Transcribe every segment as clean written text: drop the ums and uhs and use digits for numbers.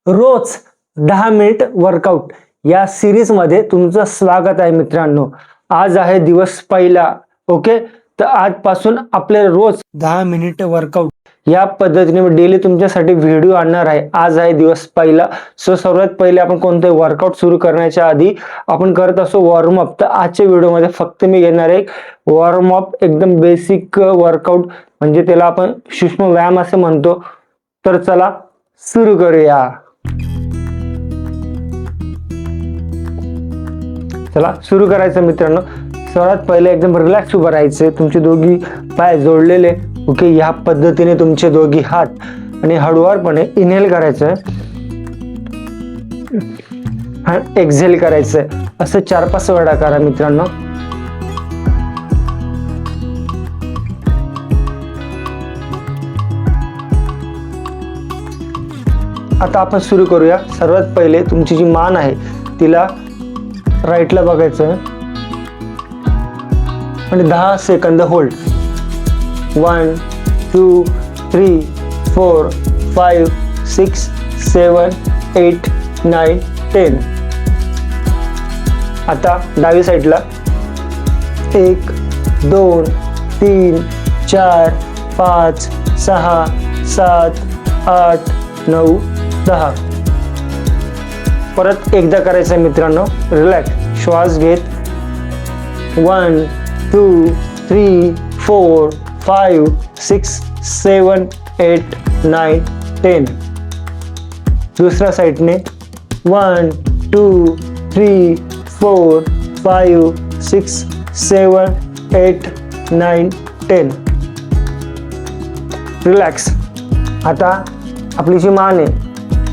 रोज 10 minute workout या सिरीजमध्ये तुमचं स्वागत आहे मित्रांनो. आज आहे दिवस पहिला. ओके, तर आजपासून आपले रोज 10 मिनिट वर्कआउट या पद्धतीने मी डेली तुमच्यासाठी व्हिडिओ आणणार आहे. आज आहे दिवस पहिला. सर्वात पहिले आपण कोणते वर्कआउट सुरू करण्याच्या आधी आपण करत असो वॉर्मअप. तर आजच्या व्हिडिओमध्ये फक्त मी घेणार आहे वॉर्मअप, एकदम बेसिक वर्कआउट, म्हणजे त्याला आपण सूक्ष्म व्यायाम असे म्हणतो. तर चला सुरू करूया. चला सुरू करायचं मित्रांनो. सर्वात पहिले एकदम रिलॅक्स उभं राहायचं. तुमचे दोघी पाय जोडलेले. ओके, या पद्धतीने तुमचे दोघी हात आणि हळूवारपणे इनहेल करायचं आणि एक्झेल करायचं. असं 4-5 वेळा करा मित्रांनो. आता आपण सुरू करूया. सर्वात पहिले तुमची जी मान आहे तिला राईटला बघायचं आणि 10 सेकंद होल्ड. 1 2 3 4 5 6 7 8 9 10. आता डावी साईडला 1 2 3 4 5 6 7 8 9 10. परत एकदा करायचं मित्रांनो. रिलॅक्स, श्वास घेत. 1 2 3 4 5 6 7 8 9 10. दुसऱ्या साईडने 1 2 3 4 5 6 7 8 9 10. रिलॅक्स. आता आपली जी मान आहे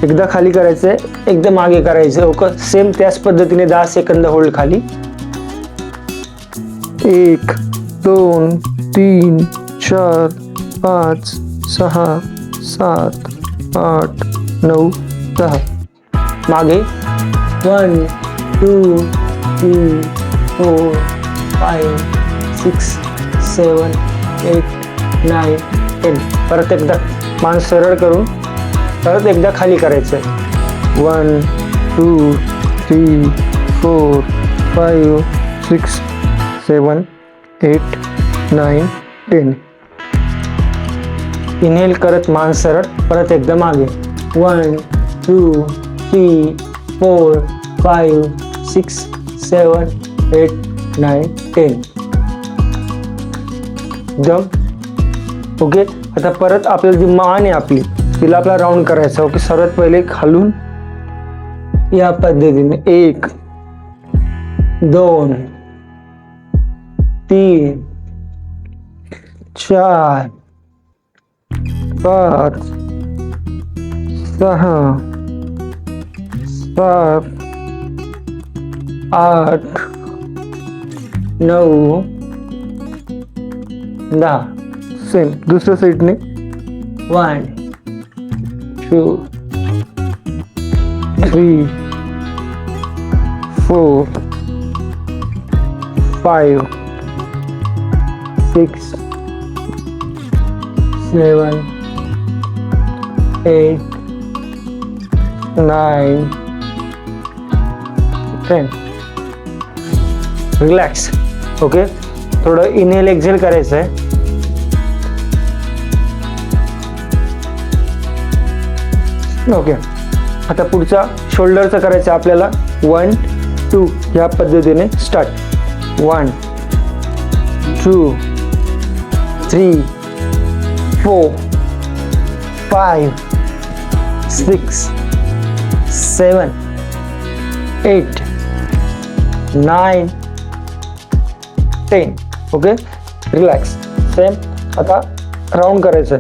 एकदा खाली करायचंय, एकदा मागे करायचं. ओके, सेम त्याच पद्धतीने 10 सेकंद होल्ड खाली. 1 2 3 4 5 6 7 8 9 10. मागे 1 2 3 4 5 6 7 8 9 10. परत एकदा मान सरळ करून परत एकदा खाली करायचं. 1 2 3 4 5 6 7 8 9 10. इनहेल करत मान सरळ, परत एकदा मागे. 1 2 3 4 5 6 7 8 9 10. एकदम ओके. आता परत आपल्याला जी मान आहे आपली तिला आपला राऊंड करायचा. ओके, सर्वात पहिले खालून या पद्धतीने 1 2 3 4 5 6 7 8 9 10. सेम दुसऱ्या साईडने 1 2 3 4 5 6 7 8 9 10. रिलॅक्स. ओके, थोडं इनहेल एक्झेल करायचं आहे. ओके, आता पुढचा शोल्डरचा करायचं आपल्याला. 1 2 या पद्धतीने स्टार्ट. 1 2 3 4 5 6 7 8 9 10. Okay, relax. सेम आता राऊंड करायचं.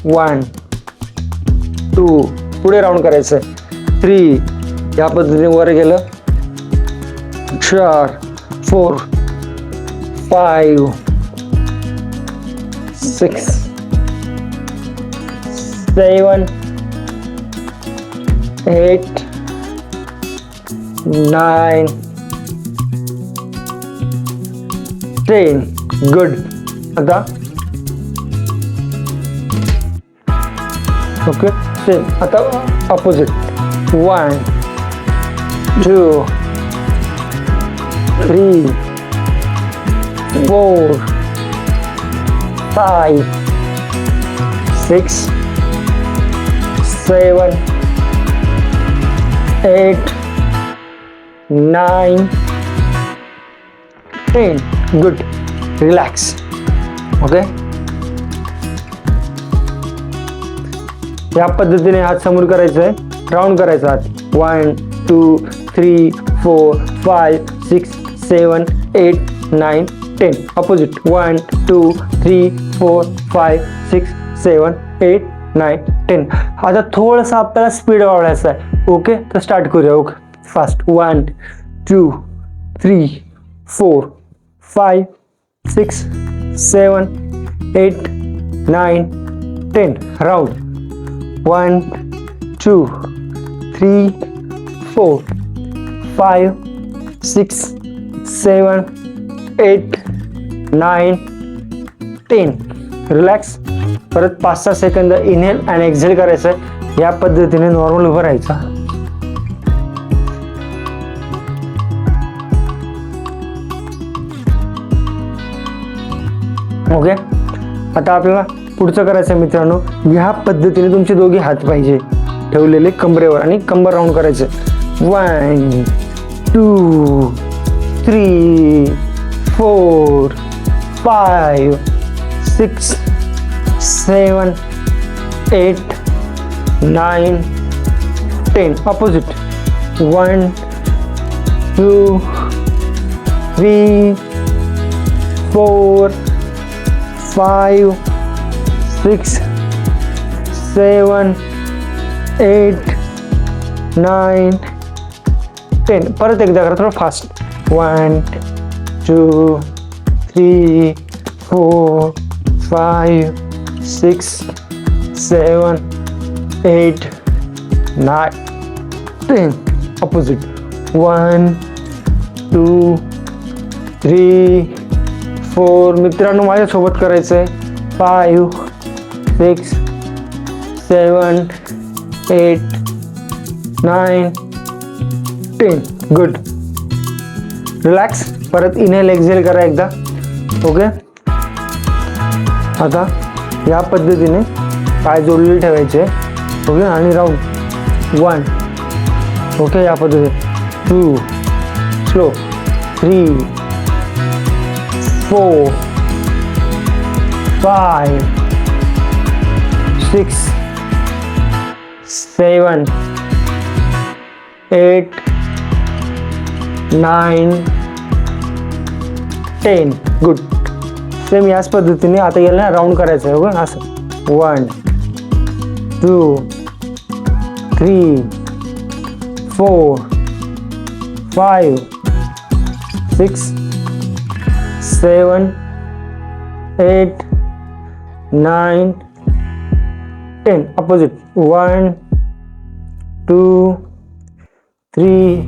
1 2 पुढे राऊंड करायचं. 3 या पद्धतीने वर गेलं. 4 4 5 6 7 8 9 10. गुड. आता ओके, सेम आता अपोजिट. 1 2 3 4 5 6 7 8 9 10. Good. Relax. Okay. या पद्धतीने हात समोर करायचा आहे, राऊंड करायचा हात. 1 2 3 4 5 6 7 8 9 10. ऑपोजिट 1 2 3 4 5 6 7 8 9 10. आता थोडंसं आपल्याला स्पीड वाढवायचं आहे. ओके, तर स्टार्ट करूया. Okay, fast. 1 2 3 4 5 6 7 8 9 10. राऊंड 1 2 3 4 5 6 7 8 9 10. रिलॅक्स. परत 5-6 सेकंद इनहेल आणि एक्झेल करायचं आहे. या पद्धतीने नॉर्मल उभं राहायचं. ओके, आता आपल्याला पुढचं करायचं आहे मित्रांनो. ह्या पद्धतीने तुमचे दोघे हात पाहिजे ठेवलेले कमरेवर आणि कंबर राऊंड करायचं. 1 2 3 4 5 6 7 8 9 10. ऑपोजिट 1 2 3 4 5 6 7 8 9 10. परत एकदा करा, थोडं फास्ट. 1 2 3 4 5 6 7 8 9 10. ऑपोजिट 1 2 3 4. मित्रांनो माझ्यासोबत करायचं आहे. 5 6 7 8 9 10. गुड. रिलॅक्स. परत इनहेल एक्झेल करा एकदा. ओके, आता या पद्धतीने पाय जोडलेले ठेवायचे. ओके, आणि राऊंड 1. ओके, या पद्धतीने 2 स्लो 3 4 5 6 7 8 9 10. गुड. सेम याच पद्धतीने आता याला राऊंड करायचं आहे. बघा असं 1 2 3 4 5 6 7 8 9 10. Opposite 1 2 3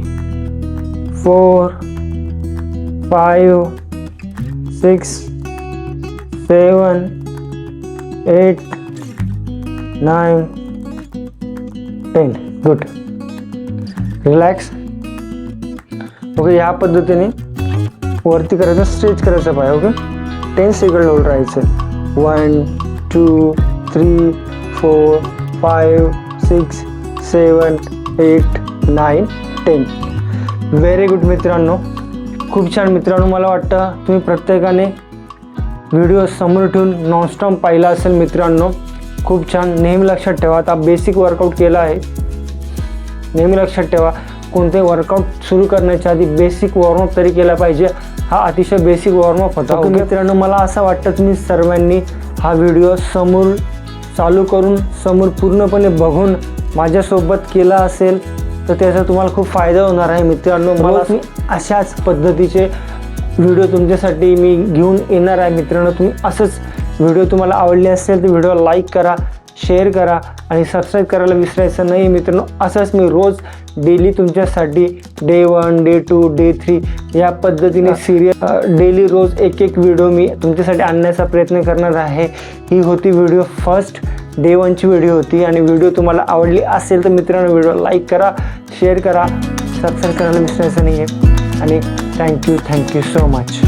4 5 6 7 8 9 10. गुड. रिलॅक्स. ओके, या पद्धतीने वरती करायचं, स्ट्रेच करायचं पाय. ओके, 10 सेकंड होल्ड राहायचं. 1 2 3 4 5 6 7 8 9 10. व्हेरी गुड मित्रांनो, खूप छान. मित्रांनो मला वाटतं तुम्ही प्रत्येकाने व्हिडिओ समोर ठेवून नॉनस्टॉप पाहिला असेल. मित्रांनो खूप छान. नेहमी लक्षात ठेवा, आता बेसिक वर्कआउट केला आहे. नेहमी लक्षात ठेवा, कोणतेही वर्कआउट सुरू करण्याच्या आधी बेसिक वॉर्मअप तरी केला पाहिजे. हा अतिशय बेसिक वॉर्मअप होता. ओके मित्रांनो, मला असं वाटतं तुम्ही सर्वांनी हा व्हिडिओ समोर चालू करून समोर पूर्णपणे बघून माझ्यासोबत केला असेल तर त्याचा तुम्हाला खूप फायदा होणार आहे. मित्रांनो मला मी अशाच पद्धतीचे व्हिडिओ तुमच्यासाठी मी घेऊन येणार आहे. मित्रांनो तुम्ही असंच व्हिडिओ तुम्हाला आवडले असेल तर व्हिडिओ लाईक करा, शेअर करा आणि सबस्क्राईब करायला विसरायचं नाही. मित्रांनो असंच मी रोज डेली तुमच्यासाठी डे 1 डे 2 डे 3 या पद्धतीने डेली रोज एक व्हिडिओ मी तुमच्यासाठी आणण्याचा प्रयत्न करणार आहे. ही होती व्हिडिओ फर्स्ट डे 1ची व्हिडिओ होती आणि व्हिडिओ तुम्हाला आवडली असेल तर मित्रांनो व्हिडिओ लाईक करा, शेअर करा, सबस्क्राईब करायला विसरायचं नाही आहे. आणि थँक्यू सो मच.